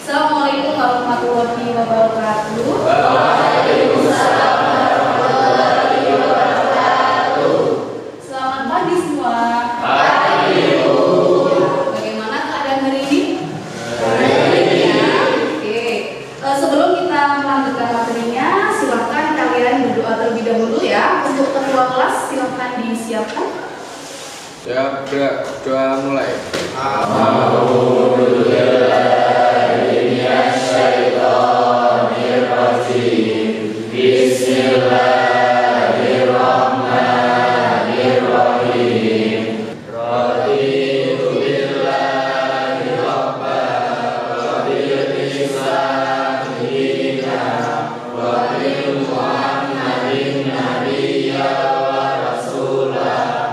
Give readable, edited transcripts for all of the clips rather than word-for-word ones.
Assalamualaikum warahmatullahi wabarakatuh. Waalaikumsalam warahmatullahi wabarakatuh. Selamat pagi semua. Pagi, Bu. Bagaimana keadaan hari ini? Baik. Oke. Sebelum kita melanjutkan materinya, silahkan kalian berdoa terlebih dahulu ya. Untuk ketua kelas silahkan disiapkan. Ya, doa mulai. Bismillahirrahmanirrahim. Raditu billahi rabban wa bil Islam dinan wa bi Muhammadin nabiyya wa rasulah.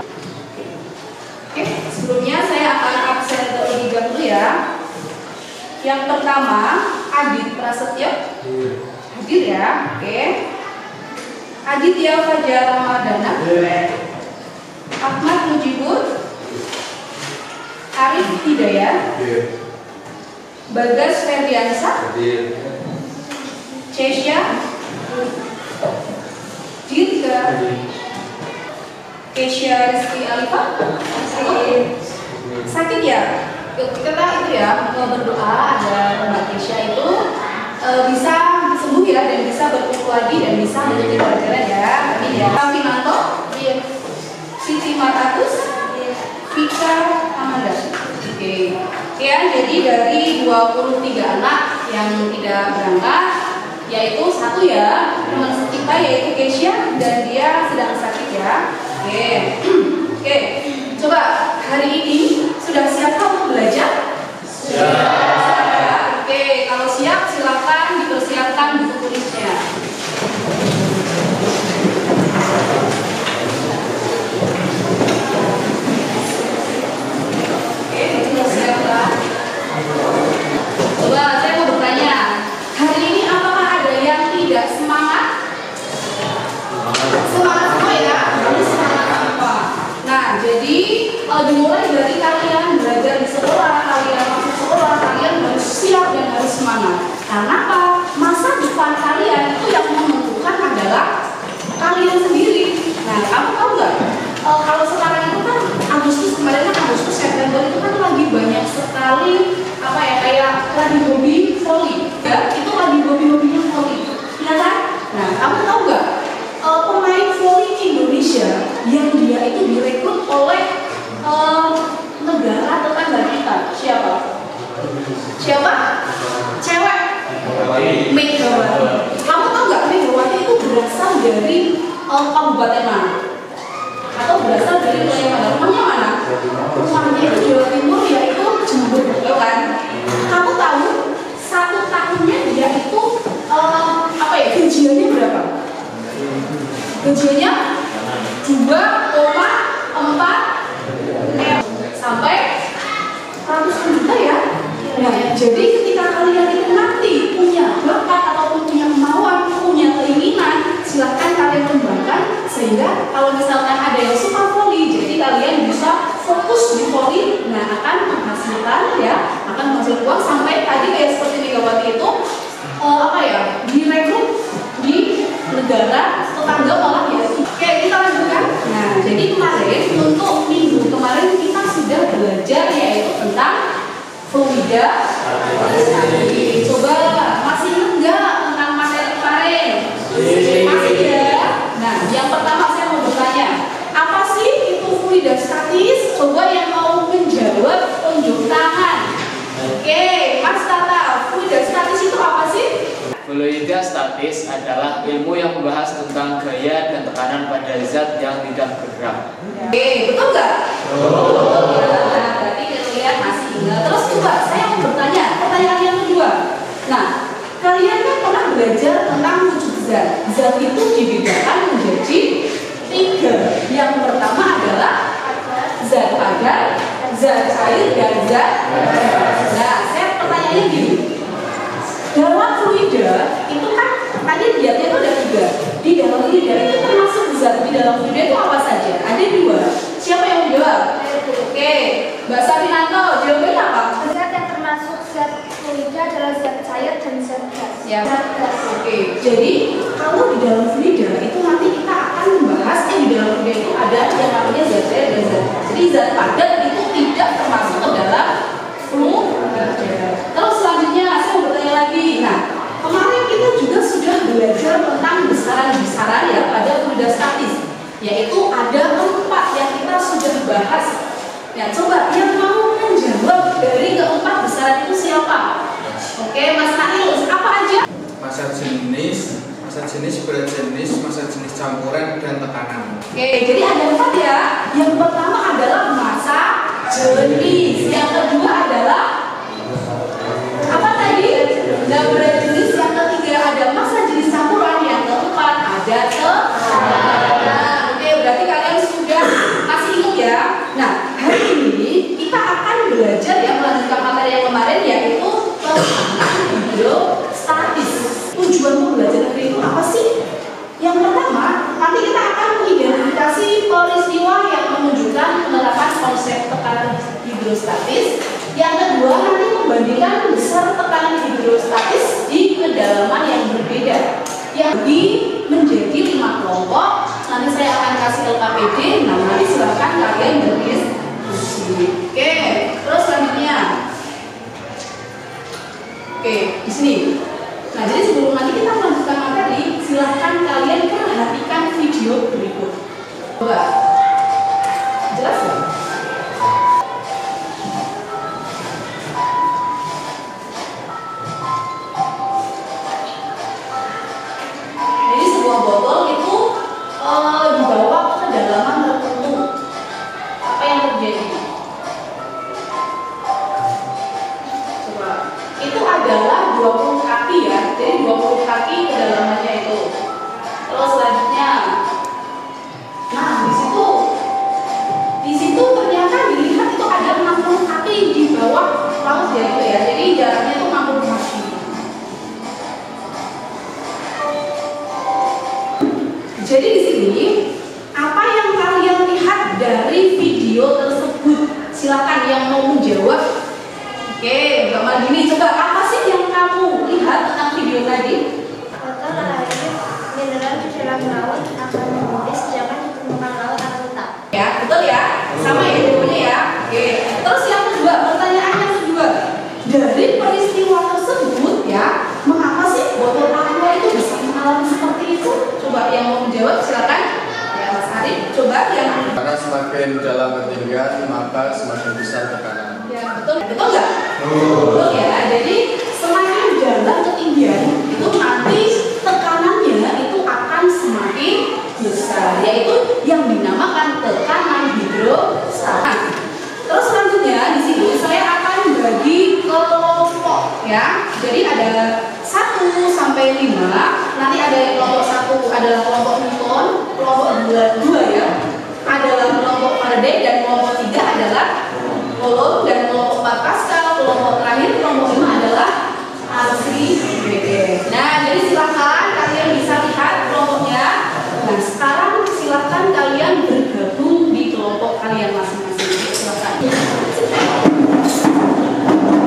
Oke, sebelumnya saya akan absen terlebih dahulu ya. Yang pertama, Adit Prasetyo. Hadir ya. Oke. Aditya Fajar Ramadana. Ahmad Mujibur. Arif Hidayat. Bagas Ferdiansa. Cesya. Dirga. Kesya Rizky Alifa. Sakit ya? Kita itu ya berdoa agar Mbak Kesya itu bisa sembuh ya, dan bisa berkumpul lagi dan bisa menjadi pelajaran ya. Amin ya. Finanto, Siti Matatus, Vika Amanda. Oke. Ya, jadi dari 23 anak yang tidak berangkat, yaitu satu ya teman kita yaitu Kesya, dan dia sedang sakit ya. Oke. Oke. Coba hari ini sudah siapkah untuk belajar? Siap. Oke, kalau siap silakan dipersiapkan buku tulisnya. Oke, sudah siap kan? Coba saya mau bertanya, hari ini apakah ada yang tidak semangat? Semangat semua ya? Semangat apa? Nah, jadi dimulai dari kalian belajar di sekolah, kalian masuk sekolah, kalian harus siap dan harus semangat. Karena apa? Masa depan kalian itu yang menentukan adalah kalian sendiri. Nah, kamu tahu nggak? Kalau sekarang itu kan Agustus, kemarin kan Agustus, September itu kan lagi banyak sekali apa ya, kayak lagi hobi voli ya, itu lagi hobi-hobinya voli, ya kan? Nah, kamu tahu nggak? Pemain voli Indonesia yang dia itu direkrut oleh negara tetangga kita, siapa? Siapa? Cewek. Megawati. Kamu tahu nggak Megawati itu berasal dari kabupaten mana? Atau berasal dari wilayah mana? Rumahnya mana? Rumahnya itu Jawa Timur, yaitu Jember, ya kan? Kamu tahu satu tahunnya dia itu apa ya, gajiannya berapa? Gajiannya 2,4 sampai ratusan juta ya. Nah, jadi ketika kalian itu nanti punya bakat ataupun punya kemauan, punya keinginan, silahkan kalian kembangkan, sehingga kalau misalkan ada yang suka voli, jadi kalian bisa fokus di voli, nah akan menghasilkan ya, akan menghasilkan uang sampai tadi kayak seperti Megawati itu apa ya, direkrut di negara tetangga malah ya. Oke, kita lanjutkan. Nah, jadi kemarin untuk minggu kemarin kita sudah belajar yaitu tentang fluida. Coba masih ingat nggak tentang materi kemarin? Masih ya. Nah, yang pertama saya mau bertanya, apa sih itu fluida statis? Coba yang mau menjawab tunjuk tangan. Oke, Mas Tata, fluida statis itu apa sih? Fluida statis adalah ilmu yang membahas tentang gaya dan tekanan pada zat yang tidak bergerak. Oke, betul nggak? Betul. Nah, berarti kalian masih ingat. Terus coba saya mau bertanya, pertanyaan yang kedua. Nah, kalian kan pernah belajar tentang wujud zat. Zat itu dibedakan menjadi 3. Yang pertama adalah zat padat, zat cair, dan zat gas. Nah, saya pertanyaannya gini. Dalam fluida itu kan tadi zatnya itu ada 3. Di dalam fluida itu termasuk zat di dalam fluida itu apa saja? Ada 2. Siapa yang menjawab? Oke, Mbak Safinanto, jawabannya apa? Zat yang termasuk zat fluida adalah zat cair dan zat gas. Ya. Zat gas. Oke, jadi kalau di dalam fluida itu nanti kita akan membahas di dalam fluida itu ada yang namanya zat cair dan zat gas. Jadi zat padat itu tidak termasuk ke dalam fluida. Terus selanjutnya saya mau bertanya lagi. Nah, kemarin kita juga sudah belajar tentang besaran-besaran ya pada fluida statis, yaitu ada 4 yang kita sudah bahas. Ya, coba yang mau menjawab dari keempat besaran itu siapa? Oke, Mas Nail, apa aja? Massa jenis, berat jenis, massa jenis campuran, dan tekanan. Oke, jadi ada 4 ya. Yang pertama adalah massa jenis, yang kedua adalah apa tadi? Berat jenis, yang ketiga ada massa jenis campuran, yang keempat ada tekanan. Oke, berarti kalian sudah masih ingat ya. Nah, hari ini kita akan belajar yang melanjutkan materi yang kemarin, yaitu tekanan hidrostatis. Tujuan belajar negeri itu apa sih? Yang pertama, nanti kita akan mengidentifikasi peristiwa yang menunjukkan penerapan konsep tekanan hidrostatis. Yang kedua, nanti membandingkan besar tekanan hidrostatis di kedalaman yang berbeda. Yang menjadi 5 kelompok. Nanti saya akan kasih LKPD. Nah, nanti silahkan kalian berdiskusi. Oke, terus selanjutnya. Oke, di sini. Nah, jadi sebelum nanti kita melanjutkan materi, silahkan kalian perhatikan video berikut. Coba, jelas ya? Jadi sebuah botol itu dibawa ke kedalaman tertentu. Apa yang terjadi? Coba, itu adalah 20 kaki ya, jadi 20 kaki kedalamannya itu. Terus selanjutnya, nah di situ ternyata dilihat itu ada 60 kaki di bawah laut ya itu ya, jadi jaraknya itu 60 kaki. Jadi di sini apa yang kalian lihat dari video tersebut? Silakan yang mau menjawab. Oke, Mbak Madini, coba apa sih yang kamu lihat tentang video tadi? Botol air mineral di dalam laut akan mengumpul, sedangkan di permukaan laut akan tetap. Ya, betul ya? Sama ya jawabannya ya. Oke. Terus yang kedua, pertanyaan yang kedua. Dari peristiwa tersebut ya, mengapa sih botol aqua itu bisa mengalami seperti itu? Coba yang mau menjawab silakan. Ya, Mas Arif, coba yang Karena semakin dalam ketinggian, maka semakin besar tekanan. ya, betul nggak? Betul ya. Jadi semakin dalam ketinggian itu nanti tekanannya itu akan semakin besar, yaitu yang dinamakan tekanan hidrostatis. Terus selanjutnya di sini saya akan bagi kelompok ya. Jadi ada 1 sampai 5. Nanti ada kelompok 1 adalah kelompok Newton, kelompok 2 ya adalah kelompok Faraday, dan kelompok 3 adalah Coulomb, dan kelompok 4 Pascal, kelompok terakhir kelompok 5 adalah Archimedes. Nah, jadi silakan kalian bisa lihat kelompoknya. Nah, sekarang silakan kalian bergabung di kelompok kalian masing-masing. Silakan.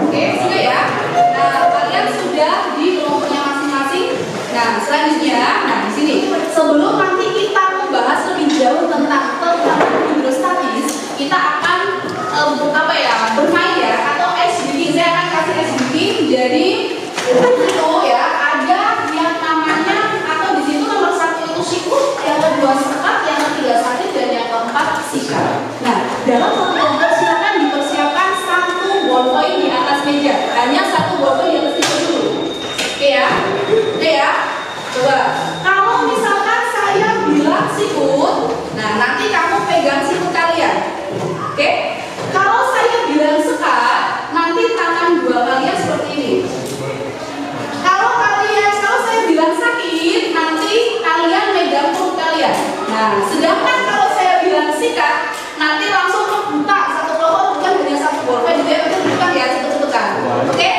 Oke, sudah ya. Nah, kalian sudah di kelompoknya masing-masing. Nah, selanjutnya, nah di sini sebelum nanti kita membahas lebih jauh tentang tekanan hidrostatis, kita akan bermain ya, atau ice breaking. Saya akan kasih ice breaking. Jadi itu ya ada yang namanya, atau di situ nomor 1 itu sikut, yang kedua sekat, yang ketiga sakit, dan yang keempat sikat. Nah, dalam satu kelompok silakan dipersiapkan 1 ballpoint di atas meja. Hanya 1 ballpoint di atas meja dulu. Oke ya? Oke ya? Coba. Kalau misalkan saya bilang sikut, nah nanti kamu pegang sikut kalian. Oke? Kalau saya bilang sekat, nanti tangan 2 kalian seperti ini. Kalau saya bilang sakit, nanti kalian megang perut kalian. Nah, sedangkan kalau saya bilang sikat, nanti langsung buka 1 kelompok, bukan hanya 1 ballpoint, juga itu bukan ya, cetuk-cetukan. Oke?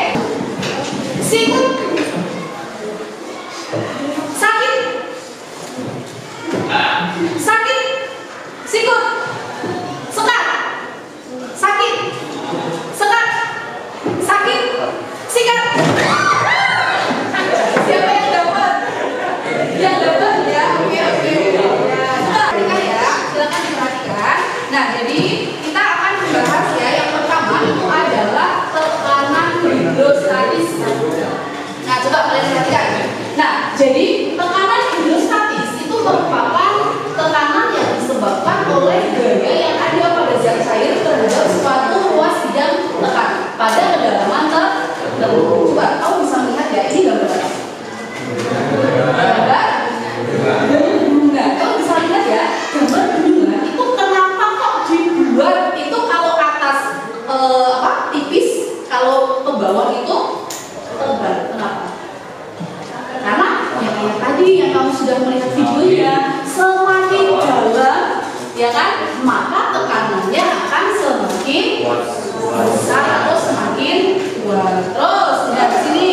hidrostatis. Nah, coba kalian perhatikan. Nah, jadi tekanan hidrostatis itu merupakan tekanan yang disebabkan oleh gaya yang ada pada zat cair terhadap suatu ruas bidang tekan pada kedalaman tertentu. Coba kamu bisa melihat ya, ini gambar apa? Gambar bendungan. Kamu bisa lihat ya, gambar bendungan itu kenapa kok dibuat itu kalau atas tipis, kalau ke bawah itu tebal. Kenapa? Karena yang kayak tadi yang kamu sudah melihat videonya, semakin dalam ya kan, maka tekanannya akan semakin besar atau semakin kuat. Terus lihat di sini.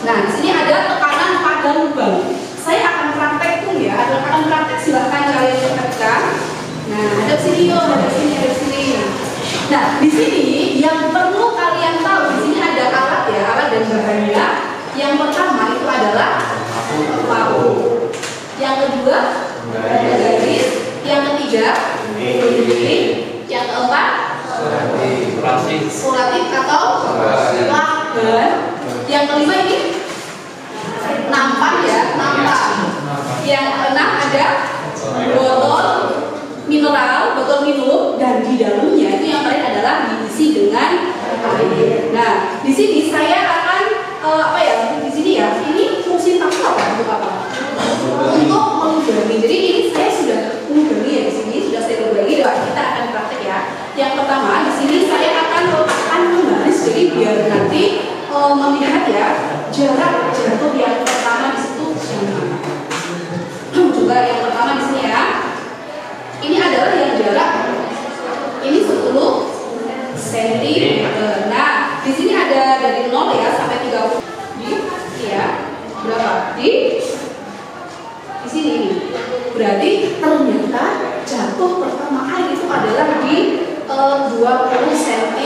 Nah, di sini ada tekanan pada lubang. Saya akan praktek tuh ya, akan praktek, silahkan kalian perhatikan. Nah, ada di sini yo, ada di sini, ada di sini. Nah, di sini yang perlu kalian tahu, di sini ada alat ya, alat dan bahannya. Yang pertama itu adalah paku. Yang kedua ada garis. Yang ketiga gunting. Yang keempat suratif atau lakban. Yang kelima ini nampan ya, nampan. Yang keenam ada botol mineral, botol minum, dan di dalamnya itu yang paling adalah diisi dengan air. Nah, di sini saya akan di sini ya, ini fungsi paku apa? Untuk apa? Untuk melubangi. Jadi ini saya sudah melubangi ya, di sini sudah saya lubangi. Kita akan praktek ya. Yang pertama di sini saya akan menggaris, jadi biar nanti melihat ya jarak jatuh yang pertama di situ yang mana. Coba yang pertama di sini ya. Ini adalah yang jarak ini 10 cm. Nah, di sini ada dari 0 ya sampai 30. Ya, berapa? Di sini ini. Berarti ternyata jatuh pertama air itu adalah di 20 cm.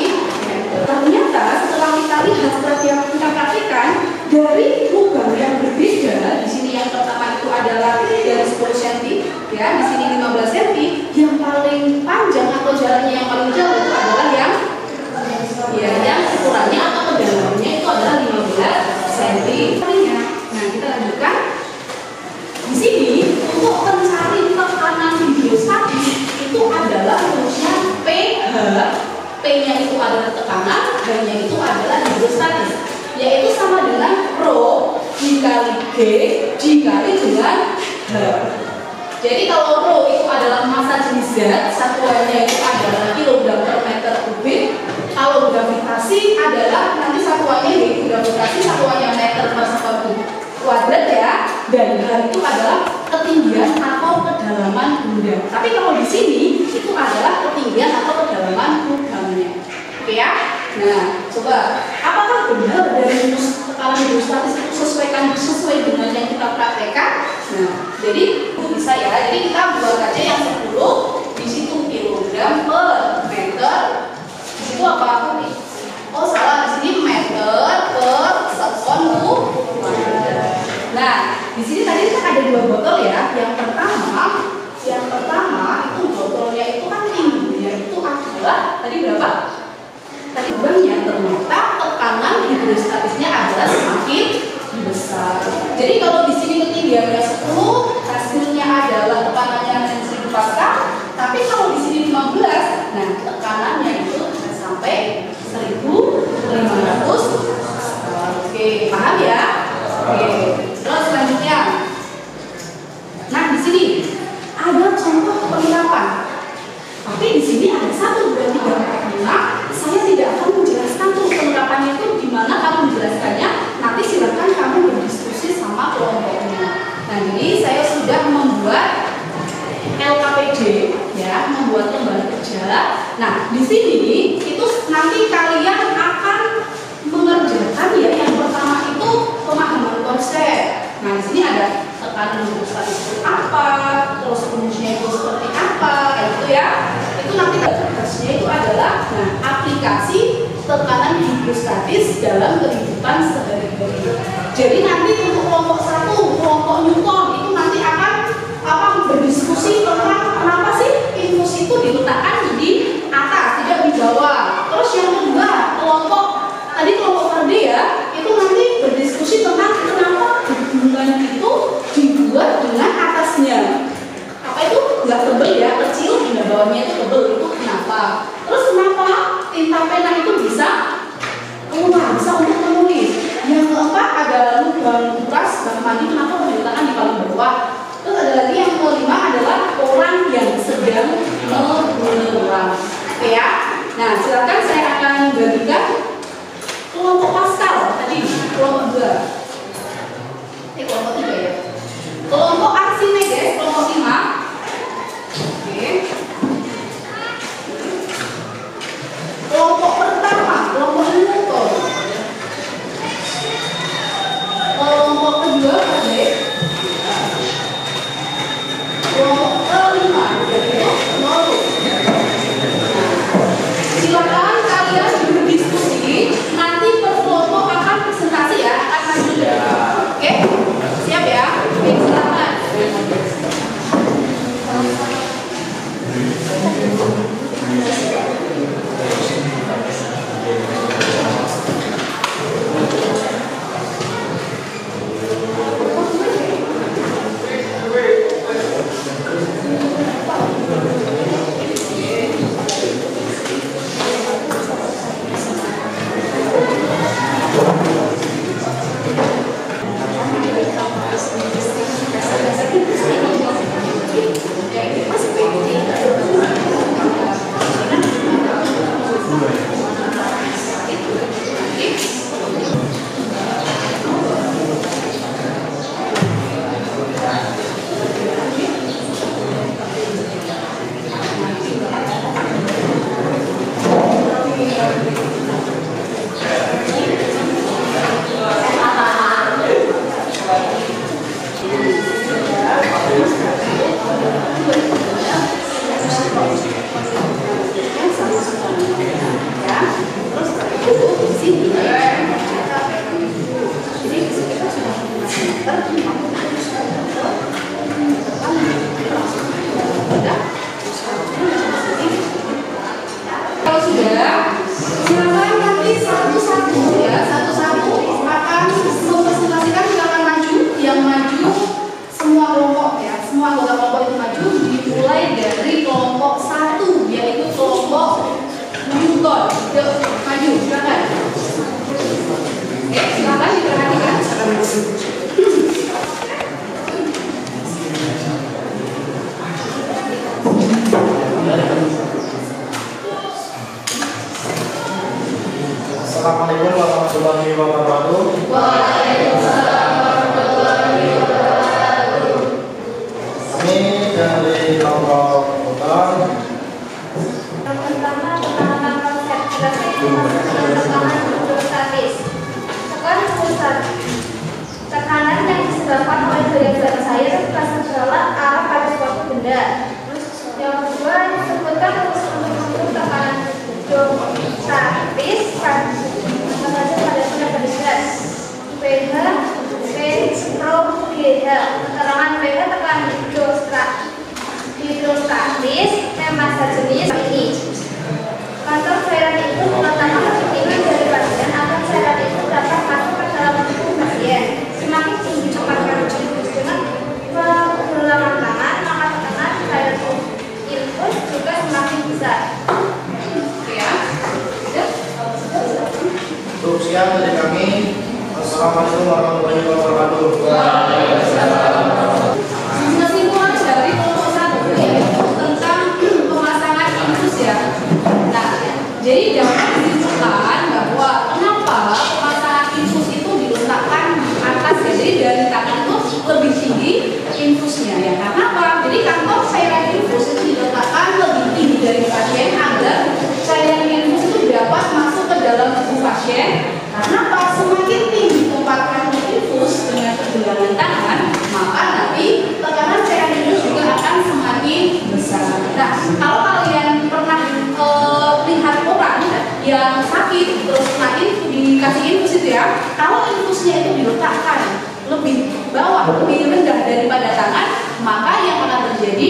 Ternyata setelah kita lihat, setelah kita praktikkan dari lubang yang berbeda, di sini yang pertama itu adalah dari 10 cm, ya, di sini 15 cm. Yang paling panjang atau jalannya yang paling jauh itu adalah yang ukurannya atau kedalamannya itu adalah 15 cm. Nah, kita lanjutkan. Di sini untuk mencari tekanan hidrostatis itu adalah rumusnya pH. P-nya itu adalah tekanan, H-nya itu adalah hidrostatis, yaitu sama dengan Rho dikali G dikali dengan H. Jadi kalau Rho itu adalah massa jenis zat, satuannya itu adalah kilogram per meter kubik. Kalau gravitasi adalah nanti satuannya yaitu gravitasi, satuannya meter per sektor kuadrat ya. Dan H itu adalah ketinggian atau kedalaman benda. Tapi kalau di sini itu adalah ketinggian atau kedalaman lubangnya. Oke ya? Nah, coba apakah benar dari rumus tekanan hidrostatis itu sesuai dengan yang kita praktekkan? Nah, jadi itu bisa ya. Jadi kita buat aja yang 10, di situ kilogram per meter. Di situ apa? Oh, salah, di sini meter per sekon kuadrat. Nah, di sini tadi kan ada 2 botol ya. Yang pertama itu botolnya itu kan tingginya itu adalah tadi berapa? Tadi uangnya ternyata tekanan hidrostatisnya adalah semakin besar. Jadi kalau di sini ketinggiannya 10, hasilnya adalah tekanannya 1000 pascal. Tapi kalau di sini 15, nah tekanannya itu bisa sampai 1500. Oke, paham ya? Oke. Terus selanjutnya. Nah, di sini ada contoh penginapan. Tapi di sini ada 1, 2, 3, 4, 5. Saya tidak akan menjelaskan tuh penerapannya itu gimana kamu menjelaskannya. Nanti silakan kamu berdiskusi sama kelompoknya. Nah, ini saya sudah membuat LKPD ya, membuat lembar kerja. Nah, di sini itu nanti kalian akan mengerjakan ya yang pertama itu pemahaman konsep. Nah, di sini ada tekanan hidrostatis itu apa, terus rumusnya itu seperti apa, kayak gitu ya. Itu nanti tugasnya itu adalah aplikasi tekanan hidrostatis dalam kehidupan sehari-hari. Jadi nanti untuk kelompok 1, kelompok Newton itu nanti akan berdiskusi tentang kenapa sih infus itu diletakkan di atas, tidak di bawah. Terus yang kedua, kelompok tebel ya, kecil, hingga bawahnya itu tebel. Itu kenapa? Terus kenapa tinta pena itu bisa keluar, bisa untuk menulis? Yang keempat ada lubang kuras bak mandi, kenapa diletakkan di paling bawah? Terus ada lagi yang kelima adalah orang yang sedang menerang. Oke ya. Nah, silakan saya akan bagikan kelompok Pascal tadi, kelompok 2. Kelompok 3 ya. Kelompok Archimedes, kelompok 5. Oke. Kelompok pertama, kelompok Newton. Kelompok kedua, kelompok kelima, Norus. Silakan kalian berdiskusi, nanti per kelompok akan presentasi ya, akan maju dari oke? Siap ya? Oke, silakan. Assalamualaikum warahmatullahi wabarakatuh. Waalaikumsalam warahmatullahi wabarakatuh. Kami dari kelompok motor. Pertama, penanganan konsep grafik tekanan hidrostatis. Tekanan yang disebabkan oleh gaya gerak cair segala arah pada suatu benda. Yang kedua, disebutkan rumus untuk mengukur tekanan hidrostatis pada garis gas. PH, P, Rho, GH. Keterangan PH tekanan hidrostatis massa jenis ini. Kantor cairan itu mengatakan kepentingan dari pasien agar cairan itu dapat masuk ke dalam tubuh pasien. Semakin tinggi tekanan infus dengan pergelangan tangan, maka tekanan cairan infus juga semakin besar. Oke ya. Cukup sekian dari kami. Assalamualaikum warahmatullahi wabarakatuh. Kesimpulan dari kelompok 1 yaitu tentang pemasangan infus ya. Nah, jadi dapat disimpulkan bahwa kenapa pemasangan infus itu diletakkan di atas ya. Jadi dari tangan itu lebih tinggi infusnya ya. Karena apa? Jadi kantong cairan infus itu diletakkan lebih tinggi dari pasien agar cairan infus itu dapat masuk ke dalam tubuh pasien. Karena apa? Semakin tinggi tempatkan infus dengan pergelangan tangan, maka nanti tekanan cairan infus juga akan semakin besar. Nah, kalau kalian pernah lihat orang yang sakit terus semakin dikasih infus itu ya, kalau infusnya itu diletakkan lebih bawah, lebih rendah daripada tangan, maka yang akan terjadi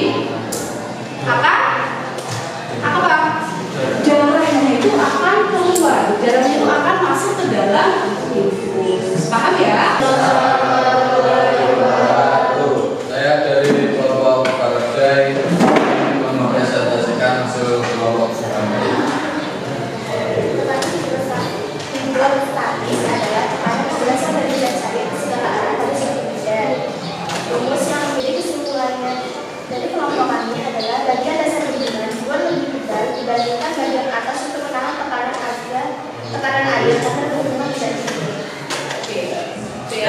akan apa? Darahnya itu akan keluar, darahnya itu akan masuk ke dalam infus. Paham ya? Saya dari kelompok Barajai.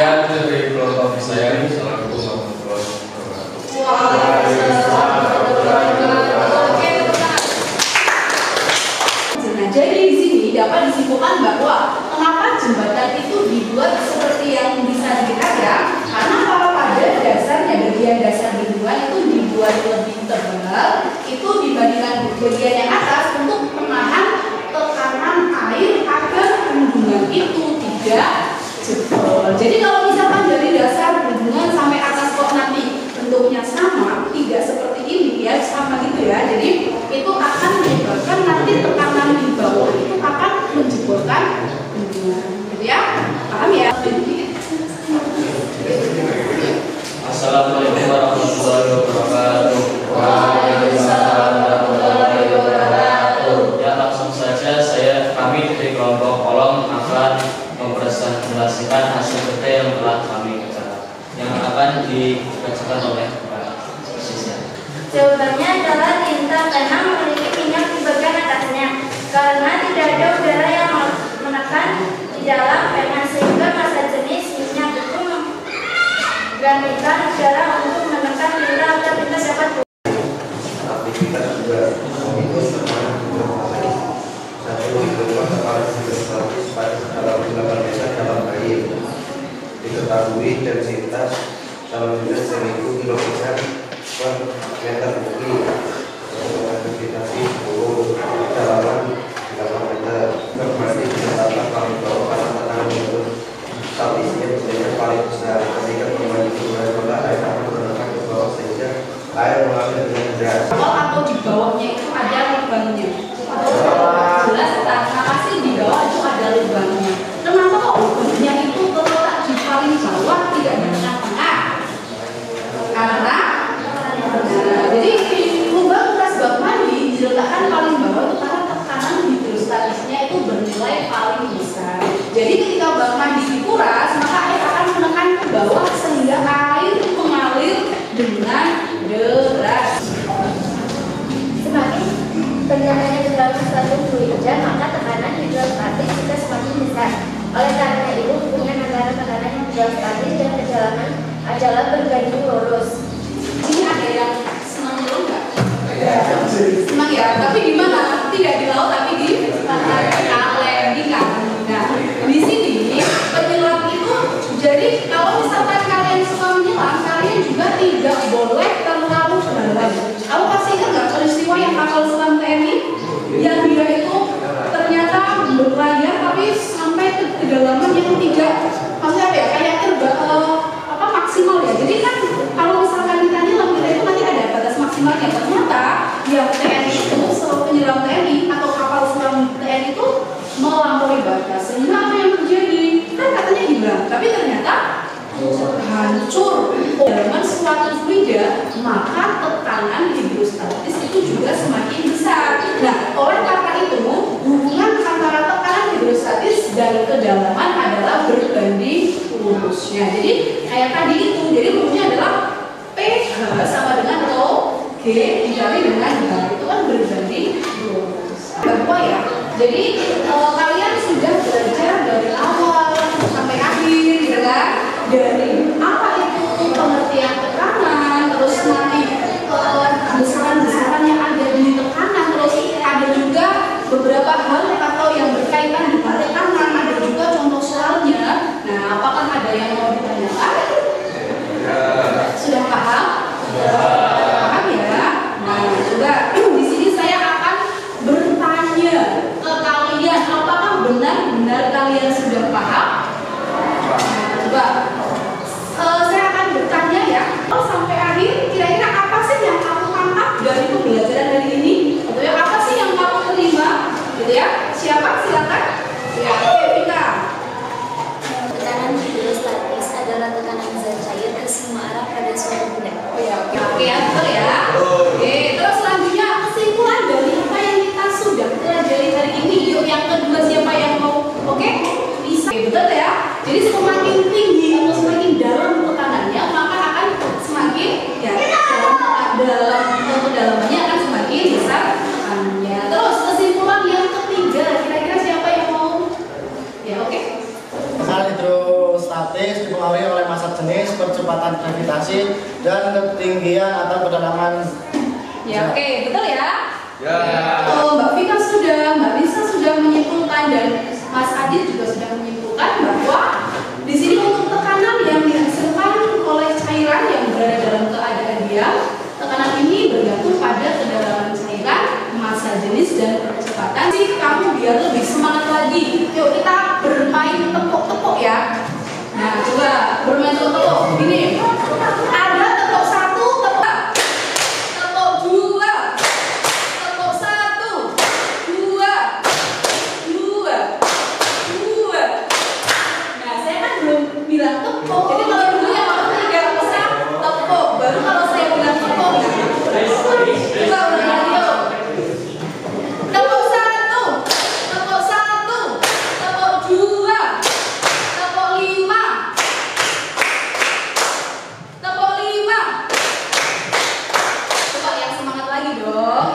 Ya, dari kelompok saya, Assalamualaikum warahmatullahi wabarakatuh. Waalaikumsalam warahmatullahi wabarakatuh. Oke, tepuk tangan. Nah, jadi di sini dapat disimpulkan bahwa kenapa jembatan itu dibuat seperti yang bisa dilihat ya, karena kalau pada dasarnya bagian dasar bendungan itu dibuat lebih tebal itu dibandingkan bagian yang atas untuk menahan tekanan air agar bendungan itu tidak jebol. Jadi kalau misalkan dari dasar bendungan sampai atas kok nanti bentuknya sama, tidak seperti ini ya, sama gitu ya. Jadi itu akan menyebabkan nanti tekanan di bawah itu akan menjebolkan bendungan, gitu ya. Paham ya? Assalamualaikum warahmatullahi wabarakatuh. Waalaikumsalam warahmatullahi wabarakatuh. Ya, langsung saja kami dari kelompok kolom akan mempresentasikan hasil kerja yang telah kami kerjakan, yang akan dibacakan oleh Pak Sisya. Jawabannya adalah tinta karena memiliki minyak di bagian atasnya. Karena tidak ada udara yang menekan di dalam pengen sehingga massa jenis minyak itu menggantikan udara untuk menekan tinta agar tinta dapat Aktivitas juga mengikut tekanan hidrostatis. Satu, hidrostatis tekanan hidrostatis dalam 8 meter dalam air. Diketahui densitas dalam unit 1000 kg per meter kubik. Gravitasi 10 kedalaman 8 meter. Berarti ditetapkan paling bawah karena tekanan hidrostatisnya biasanya paling besar. Ketika kembali ke bawah, air akan menekan ke bawah sehingga air mengalir dengan deras. Atau di bawahnya itu ada lubangnya. Jelas tak? Kenapa sih di bawah itu ada lubangnya? Kenapa kok lubangnya itu terletak di paling bawah tidak di tengah-tengah? Karena jadi lubang bekas bak mandi diletakkan paling bawah itu karena tekanan hidrostatisnya itu bernilai paling besar. Jadi ketika bak mandi dikuras, maka air akan menekan ke bawah sehingga air mengalir dengan deras. semakin bendungannya kedalaman 102 inch, maka tekanan hidrostatis juga semakin besar. Oleh karena itu, hubungan antara tekanan hidrostatis dan kedalaman adalah berbanding lurus. Ini ada yang senang di laut nggak? Senang ya, tapi di mana? Tidak di laut, tapi di kaleng, di kali. Nah, di sini penyelam itu, jadi kalau misalkan kalian suka menyelam, kalian juga tidak boleh terlalu dalam. Aku pasti ingat nggak peristiwa yang kapal selam TNI yang dia itu ternyata berlayar tapi sampai ke kedalaman yang tidak, maksudnya apa ya, kayak maksimal ya. Jadi kan kalau misalkan kita nyelam kita itu nanti ada batas maksimalnya. Ternyata yang TNI itu, penyelam TNI atau kapal selam TNI itu melampaui batas. Sehingga apa yang terjadi? Kan katanya hilang, tapi ternyata hancur. Dalam suatu fluida, maka tekanan hidrostatis itu juga semakin besar. Nah, oleh karena itu, hubungan antara tekanan hidrostatis dan kedalaman adalah berbanding lurusnya. Jadi kayak tadi itu, jadi rumusnya adalah pH sama dengan rho G dikali dengan H, itu kan berbanding lurus. Bahwa ya, jadi kalian sudah belajar dari awal sampai akhir, gitu kan? Dari apa itu pengertian tekanan, terus nanti besaran-besaran yang ada di tekanan, terus ada juga beberapa hal atau yang berkaitan dengan tekanan, ada juga contoh soalnya. Nah, apakah ada yang mau ditanyakan? Sudah paham? Paham ya? Nah, coba di sini saya akan bertanya ke kalian, apakah benar-benar kalian sudah paham? Coba saya akan bertanya ya, sampai akhir kira-kira apa sih yang kamu tangkap dari pembelajaran hari ini? Gitu ya, apa sih yang kamu terima? Gitu ya. Siapa? Silakan. Ya, oke, Vika. Tekanan hidrostatis adalah tekanan zat cair ke semua arah pada suatu benda. Oh ya, oke ya, betul ya. Oke, terus selanjutnya kesimpulan dari apa yang kita sudah pelajari hari ini. Yuk, yang kedua siapa yang mau? Oke, bisa. Oke, betul ya. Jadi semakin tinggi atau semakin dalam tekanannya, maka akan semakin ya dalam kedalamannya akan semakin besar tekanannya. Terus kesimpulan yang ketiga, kira-kira siapa yang mau? Ya, oke. Hal hidrostatis hidrostatis dipengaruhi oleh massa jenis, percepatan gravitasi, dan ketinggian atau kedalaman. Ya, oke, betul ya? Ya. Oh, Mbak Vika sudah, Mbak Lisa sudah menyimpulkan dan Mas Adit juga sudah menyimpulkan bahwa di sini untuk tekanan yang dihasilkan oleh cairan yang berada dalam keadaan diam, tekanan ini bergantung pada kedalaman cairan, massa jenis dan percepatan. Sih, kamu biar lebih semangat lagi. Yuk kita bermain tepuk-tepuk ya. Nah, coba bermain tepuk-tepuk. Gini, ada tepuk 1, tepuk 2, tepuk 1, 2, 2, 2. Nah, saya kan belum bilang tepuk. Jadi kalau dulu yang orang tiga bisa tepuk, baru kalau saya bilang tepuk. Coba ulang lagi yuk. Tepuk 1, tepuk 1, tepuk 2, tepuk 5, tepuk 5. Coba yang semangat lagi dong.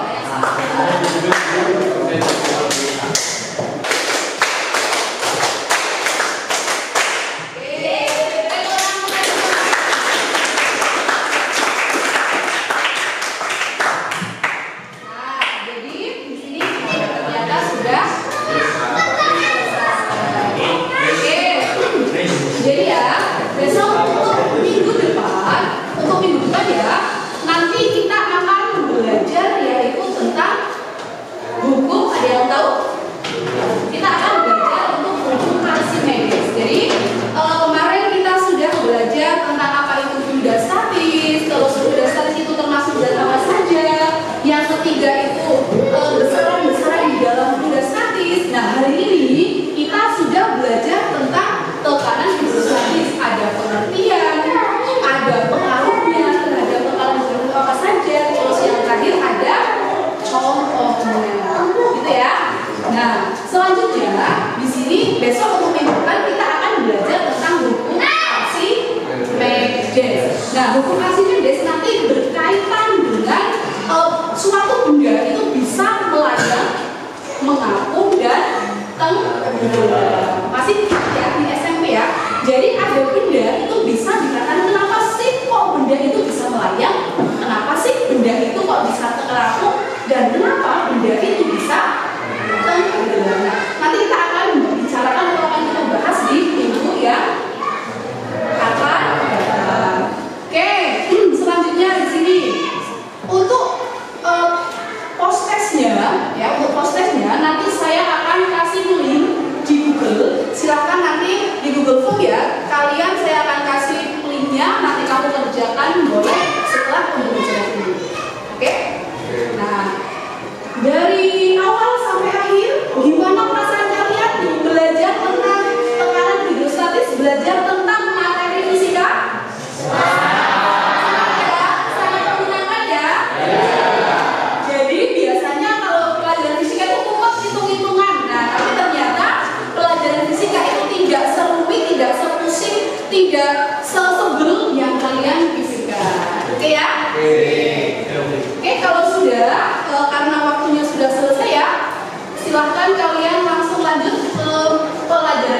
Nah, jadi di sini ternyata sudah. Oke. Jadi ya, besok untuk minggu depan ya, nanti kita akan belajar yaitu tentang hukum. Ada yang tahu? Kita akan belajar untuk hukum Archimedes. Jadi kemarin kita sudah belajar tentang apa itu fluida statis. Kalau fluida statis itu termasuk zat apa saja. Yang ketiga itu besaran-besaran di dalam fluida statis. Nah, hari ini kita sudah belajar tentang tekanan hidrostatis. Ada pengertian, ada pengaruhnya terhadap tekanan hidrostatis apa saja. Terus yang terakhir ada contohnya, gitu ya. Nah, selanjutnya di sini besok untuk minggu depan kita akan belajar tentang hukum Archimedes. Nah, hukum Archimedes nanti berkaitan dengan suatu benda itu bisa melayang, mengapung dan tenggelam. Masih ya di SMP ya. Jadi ada benda itu bisa dikatakan kenapa sih kok benda itu bisa melayang? Kenapa sih benda itu kok bisa terapung? Dan kenapa benda itu bisa tenggelam? Nah, nanti kita akan bicarakan atau akan kita bahas di minggu yang akan datang. Oke, selanjutnya di sini untuk post-testnya ya, untuk post-testnya nanti saya akan kasih link di Google. Silahkan nanti di Google Form ya, kalian saya akan kasih linknya, nanti kamu kerjakan boleh setelah pembelajaran ini. Oke? Nah, dari awal sampai akhir gimana perasaan kalian belajar tentang tekanan hidrostatis, belajar tentang materi fisika? Sangat menyenangkan ya. Jadi biasanya kalau pelajaran fisika itu kumpul hitung-hitungan. Nah, tapi ternyata pelajaran fisika itu tidak serumit, tidak sepusing, tidak sesebel yang kalian pikirkan. Oke ya? Oke, kalau sudah karena waktunya sudah selesai ya, silahkan kalian langsung lanjut ke pelajaran